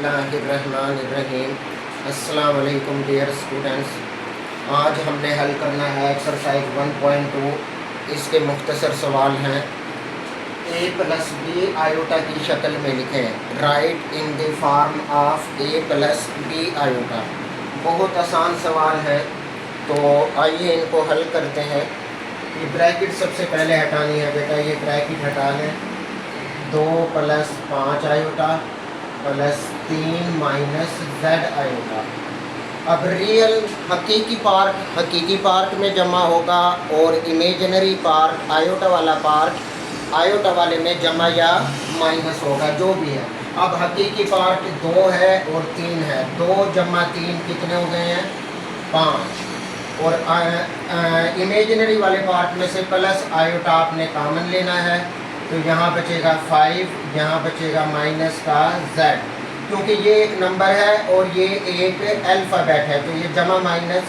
बिस्मिल्लाहिर्रहमानिर्रहीम। अस्सलाम वालेकुम डियर स्टूडेंट्स। आज हमने हल करना है एक्सरसाइज 1.2। इसके मुख्तसर सवाल हैं। a प्लस बी आयोटा की शक्ल में लिखें। Write in the form of a plus B iota. बहुत आसान सवाल है, तो आइए इनको हल करते हैं। ये ब्रैकेट सबसे पहले हटानी है बेटा, ये ब्रैकेट हटा लें। 2 + 5 iota plus 3 minus z iota. अब रियल हकीकी पार्ट में जमा होगा और इमेजिनरी पार्ट आयोटा वाले में जमा या माइनस होगा, जो भी है। अब हकीकी पार्ट 2 है और 3 है। 2 + 3 कितने हो गए हैं? 5। और इमेजिनरी वाले पार्ट में से प्लस आयोटा आपने कॉमन लेना है, तो यहाँ बचेगा 5, यहाँ बचेगा माइनस का z। क्योंकि ये एक नंबर है और ये एक अल्फ़ाबेट है, तो ये जमा माइनस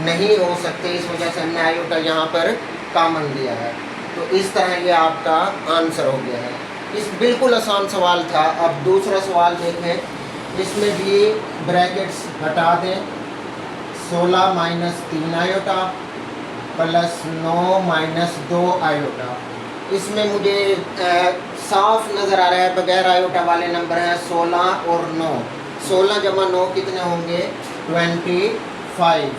नहीं हो सकते, इस वजह से हमने आयोटा यहाँ पर कॉमन लिया है। तो इस तरह ये आपका आंसर हो गया है। इस बिल्कुल आसान सवाल था। अब दूसरा सवाल देखें। इसमें भी ब्रैकेट्स हटा दें। 16 - 3 आयोटा प्लस 9 - 2 आयोटा। इसमें मुझे साफ नज़र आ रहा है बगैर आयोटा वाले नंबर हैं 16 और 9। 16 + 9 कितने होंगे? 25।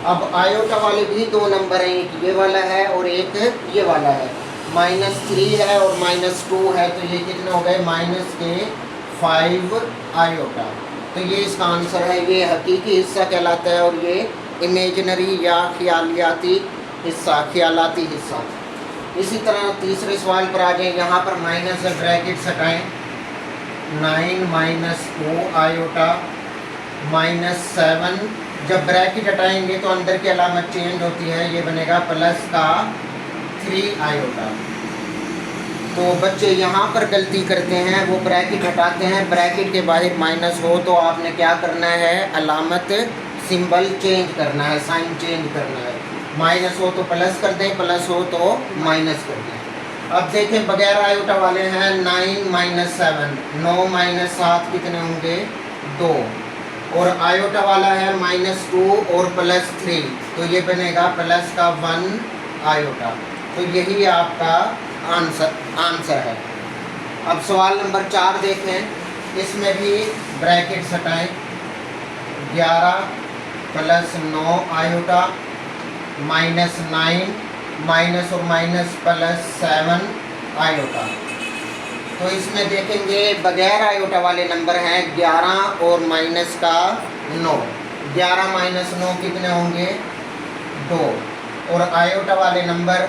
अब आयोटा वाले भी 2 नंबर हैं, एक ये वाला है और एक ये वाला है। -3 है और -2 है, तो ये कितने हो गए? -5 आयोटा। तो ये इसका आंसर है। ये हकीकी हिस्सा कहलाता है और ये इमेजिनरी या ख्यालाती हिस्सा। इसी तरह तीसरे सवाल पर आ जाए। यहाँ पर माइनस है, ब्रैकेट हटाएं। 9 - 2 आयोटा -7। जब ब्रैकेट हटाएंगे तो अंदर की अलामत चेंज होती है, ये बनेगा प्लस का 3 आयोटा। तो बच्चे यहाँ पर गलती करते हैं, वो ब्रैकेट हटाते हैं। ब्रैकेट के बाहर माइनस हो तो आपने क्या करना है? अलामत सिंबल चेंज करना है, साइन चेंज करना है। माइनस हो तो प्लस कर दें, प्लस हो तो माइनस कर दें। अब देखें बगैर आयोटा वाले हैं। 9 - 7, 9 - 7 कितने होंगे? 2। और आयोटा वाला है -2 और +3, तो ये बनेगा प्लस का 1 आयोटा। तो यही आपका आंसर है। अब सवाल नंबर 4 देखें। इसमें भी ब्रैकेट हटाएं। 11 + 9 आयोटा -9 माइनस और माइनस +7 आयोटा। तो इसमें देखेंगे बगैर आयोटा वाले नंबर हैं 11 और माइनस का 9। 11 - 9 कितने होंगे? 2। और आयोटा वाले नंबर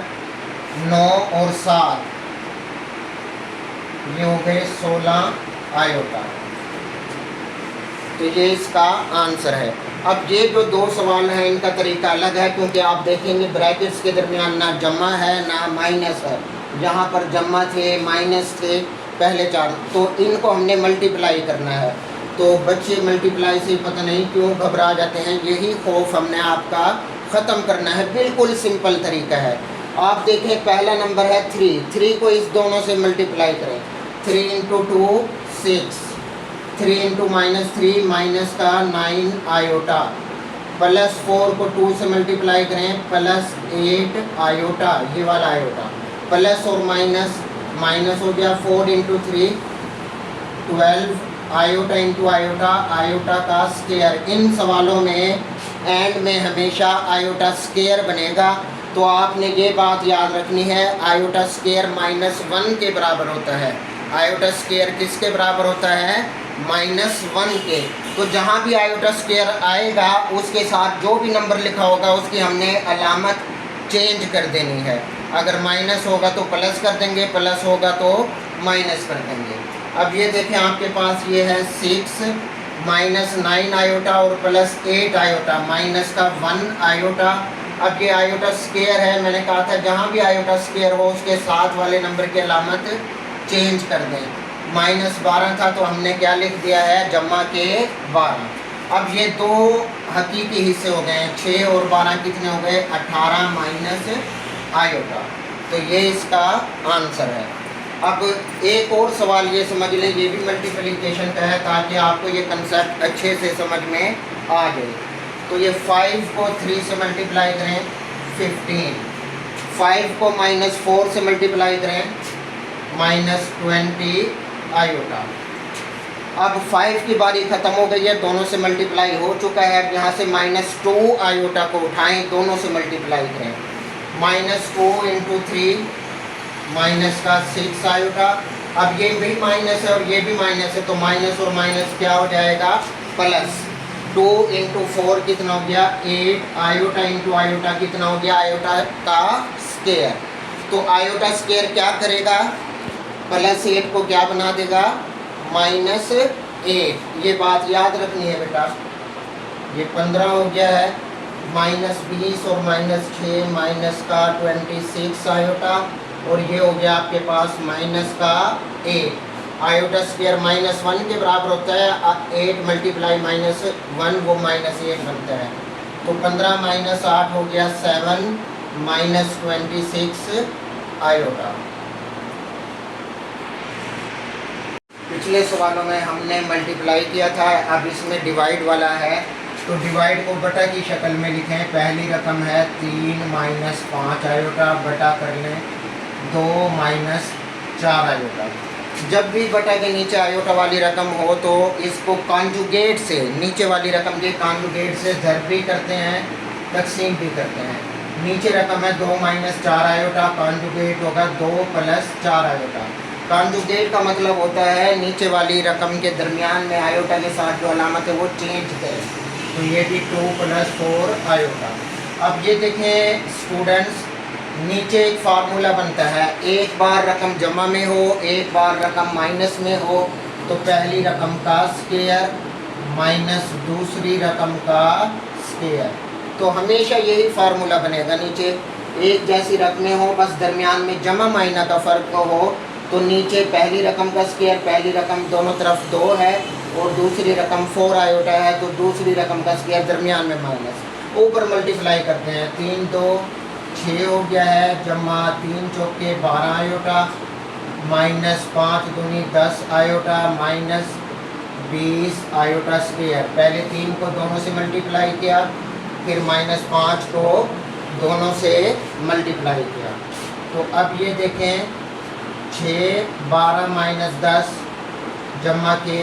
9 और 7, ये हो गए 16 आयोटा। तो ये इसका आंसर है। अब ये जो 2 सवाल हैं इनका तरीका अलग है, क्योंकि आप देखेंगे ब्रैकेट्स के दरमियान ना जमा है ना माइनस है। जहाँ पर जमा थे, माइनस थे पहले 4, तो इनको हमने मल्टीप्लाई करना है। तो बच्चे मल्टीप्लाई से पता नहीं क्यों घबरा जाते हैं। यही खौफ हमने आपका ख़त्म करना है। बिल्कुल सिंपल तरीका है। आप देखें पहला नंबर है 3 को इस दोनों से मल्टीप्लाई करें। 3 × 2 6, 3 × -3 माइनस का 9 आयोटा, +4 को 2 से मल्टीप्लाई करें, +8 आयोटा, ये वाला आयोटा। प्लस और माइनस हो गया। 4 × 3 12 आयोटा इंटू आयोटा का स्क्वायर। इन सवालों में एंड में हमेशा आयोटा स्क्वायर बनेगा, तो आपने ये बात याद रखनी है। आयोटा स्क्वायर -1 के बराबर होता है। आयोटा स्क्वायर किसके बराबर होता है? -1 के। तो जहाँ भी आयोटा स्क्वायर आएगा उसके साथ जो भी नंबर लिखा होगा उसकी हमने अलामत चेंज कर देनी है। अगर माइनस होगा तो प्लस कर देंगे, प्लस होगा तो माइनस कर देंगे। अब ये देखें आपके पास ये है 6 -9 आयोटा और +8 आयोटा, माइनस का 1 आयोटा। अब ये आयोटा स्क्वायर है, मैंने कहा था जहाँ भी आयोटा स्क्वायर हो उसके साथ वाले नंबर की अलामत चेंज कर दें। -12 था तो हमने क्या लिख दिया है? जमा के 12। अब ये 2 हकीकी हिस्से हो गए हैं। 6 और 12 कितने हो गए? 18 माइनस आयोटा। तो ये इसका आंसर है। अब एक और सवाल ये समझ लें, ये भी मल्टीप्लिकेशन का है ताकि आपको ये कंसेप्ट अच्छे से समझ में आ जाए। तो ये 5 को 3 से मल्टीप्लाई करें 15, 5 को -4 से मल्टीप्लाई करें -20 आयोटा। अब 5 की बारी ख़त्म हो गई है, दोनों से मल्टीप्लाई हो चुका है। अब यहाँ से -2 आयोटा को उठाएं, दोनों से मल्टीप्लाई करें। -2 × 3 माइनस का 6 आयोटा। अब ये भी माइनस है और ये भी माइनस है, तो माइनस और माइनस क्या हो जाएगा, प्लस। 2 × 4 कितना हो गया, 8 आयोटा × आयोटा कितना हो गया, आयोटा का स्क्वायर। तो आयोटा स्क्वायर क्या करेगा, +8 को क्या बना देगा, -8। ये बात याद रखनी है बेटा। ये 15 हो गया है, -20 और -6 माइनस का 26 आयोटा, और ये हो गया आपके पास माइनस का 8। आयोटा स्क्वायर -1 के बराबर होता है, 8 मल्टीप्लाई -1 वो -8 बनता है। तो 15 - 8 हो गया 7 -26 आयोटा। पिछले सवालों में हमने मल्टीप्लाई किया था, अब इसमें डिवाइड वाला है। तो डिवाइड को बटा की शक्ल में लिखें। पहली रकम है 3 - 5 आयोटा, बटा कर लें 2 - 4 आयोटा। जब भी बटा के नीचे आयोटा वाली रकम हो तो इसको कॉन्जुगेट से, नीचे वाली रकम के कॉन्जुगेट से ज़र्ब भी करते हैं, तकसीम भी करते हैं। नीचे रकम है 2 - 4 आयोटा, कॉन्जुगेट होगा 2 + 4 आयोटा। कॉन्जुगेट का मतलब होता है नीचे वाली रकम के दरमियान में आयोटा के साथ जो अलामत है वो चेंज करें। तो ये भी 2 + 4 आयोटा। अब ये देखें स्टूडेंट्स, नीचे एक फार्मूला बनता है, एक बार रकम जमा में हो, एक बार रकम माइनस में हो, तो पहली रकम का स्क्वायर माइनस दूसरी रकम का स्क्वायर। तो हमेशा यही फार्मूला बनेगा। नीचे एक जैसी रकमें हो, बस दरमियान में जमा माइना का फ़र्क हो, तो नीचे पहली रकम का स्क्वायर, पहली रकम दोनों तरफ 2 है और दूसरी रकम 4 आयोटा है, तो दूसरी रकम का स्क्वायर दरमियान में माइनस, ऊपर मल्टीप्लाई करते हैं। 3 - 2 = 6 हो गया है, जमा 3 × 4 = 12 आयोटा, -5 × 2 = 10 आयोटा, -20 आयोटा स्क्वायर। पहले 3 को दोनों से मल्टीप्लाई किया, फिर -5 को दोनों से मल्टीप्लाई किया। तो अब ये देखें 6 = 12 - 10 जमा के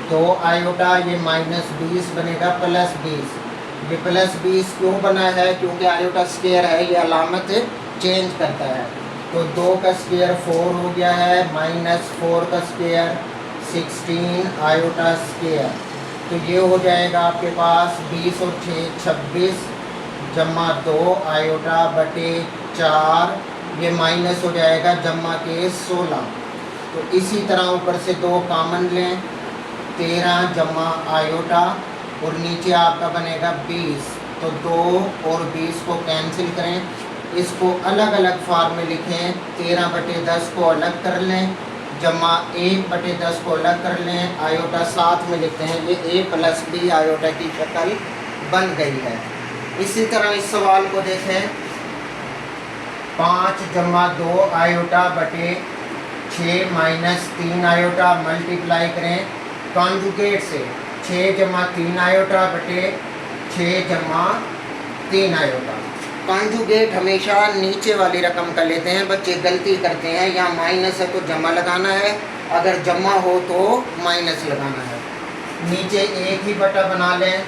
2 आयोटा, ये -20 बनेगा +20। ये +20 क्यों बना है, क्योंकि आयोटा स्क्वायर है, ये अलामत चेंज करता है। तो 2 का स्क्वायर 4 हो गया है, -4 का स्क्वायर 16 आयोटा स्क्वायर। तो ये हो जाएगा आपके पास 20 और 6 = 26 जमा 2 आयोटा बटे 4, ये माइनस हो जाएगा जमा के 16। तो इसी तरह ऊपर से 2 कॉमन लें, 13 जमा आयोटा, और नीचे आपका बनेगा 20। तो 2 और 20 को कैंसिल करें, इसको अलग अलग फार्म में लिखें। 13/10 को अलग कर लें, जमा 1/10 को अलग कर लें, आयोटा साथ में लिखते हैं। ये a + b आयोटा की शक्ल बन गई है। इसी तरह इस सवाल को देखें, 5 जमा 2 आयोटा बटे 6 - 3 आयोटा, मल्टीप्लाई करें कॉन्जुगेट से। 6 जमा 3 आयोटा बटे 6 जमा 3 आयोटा। कॉन्जुगेट हमेशा नीचे वाली रकम का लेते हैं, बच्चे गलती करते हैं। यहाँ माइनस है तो जमा लगाना है, अगर जमा हो तो माइनस लगाना है। नीचे एक ही बटा बना लें,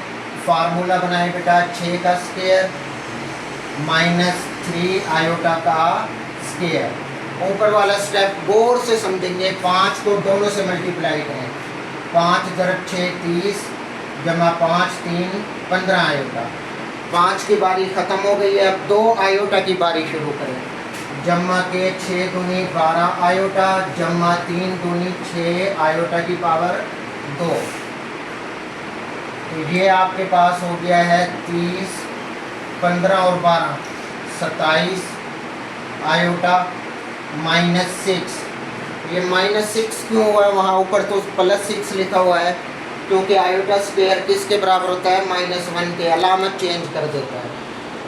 फार्मूला बनाए बेटा 6 का स्क्वायर -3 आयोटा का स्क्वायर। ऊपर वाला स्टेप गौर से समझेंगे। 5 को दोनों से मल्टीप्लाई करें, 5 × 6 = 30 जमा 5 × 3 = 15 आयोटा। 5 की बारी ख़त्म हो गई है, अब 2 आयोटा की बारी शुरू करें। जमा के 6 × 2 = 12 आयोटा, जमा 3 × 2 = 6 आयोटा की पावर 2। तो ये आपके पास हो गया है 30, 15 और 12 = 27 आयोटा -6। ये -6 क्यों हुआ है, वहाँ ऊपर तो +6 लिखा हुआ है, क्योंकि आयोटा स्क्वायर किसके बराबर होता है, -1 के। अलामत चेंज कर देता है।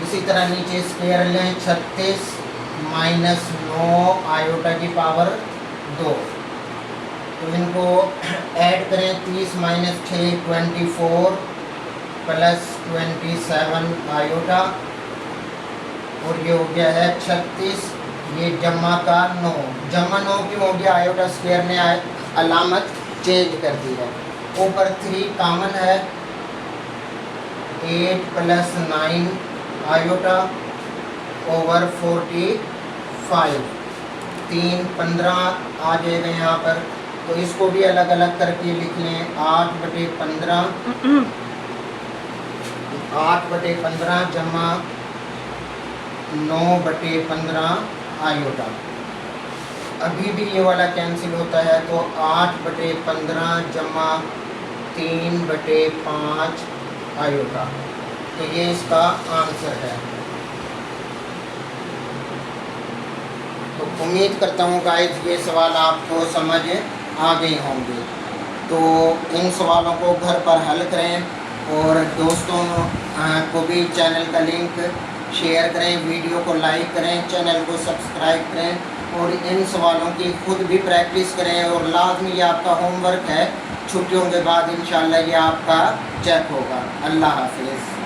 इसी तरह नीचे स्क्वायर लें, 36 - 9 आयोटा की पावर 2। तो इनको ऐड करें, 30 माइनस 6 24 प्लस 27 आयोटा, और ये हो गया है 36, ये जमा का 9, जमा 9 क्यों हो गया, आयोटा स्क्वायर ने अलामत चेंज कर दी है। ऊपर 3 कॉमन है, 8 प्लस 9 आयोटा ओवर 45, 3 15 आ जाएगा यहाँ पर। तो इसको भी अलग अलग करके लिख लें, 8/15 8/15 जमा 9/15 आयोटा। अभी भी ये वाला कैंसिल होता है, तो 8/15 जमा 3/5 आयोटा। तो ये इसका आंसर है। तो उम्मीद करता हूँ गाइस ये सवाल आपको समझ आ गए होंगे। तो इन सवालों को घर पर हल करें, और दोस्तों को भी चैनल का लिंक शेयर करें, वीडियो को लाइक करें, चैनल को सब्सक्राइब करें, और इन सवालों की खुद भी प्रैक्टिस करें। और लाजमी ये आपका होमवर्क है, छुट्टियों के बाद इंशाल्लाह ये आपका चेक होगा। अल्लाह हाफिज़।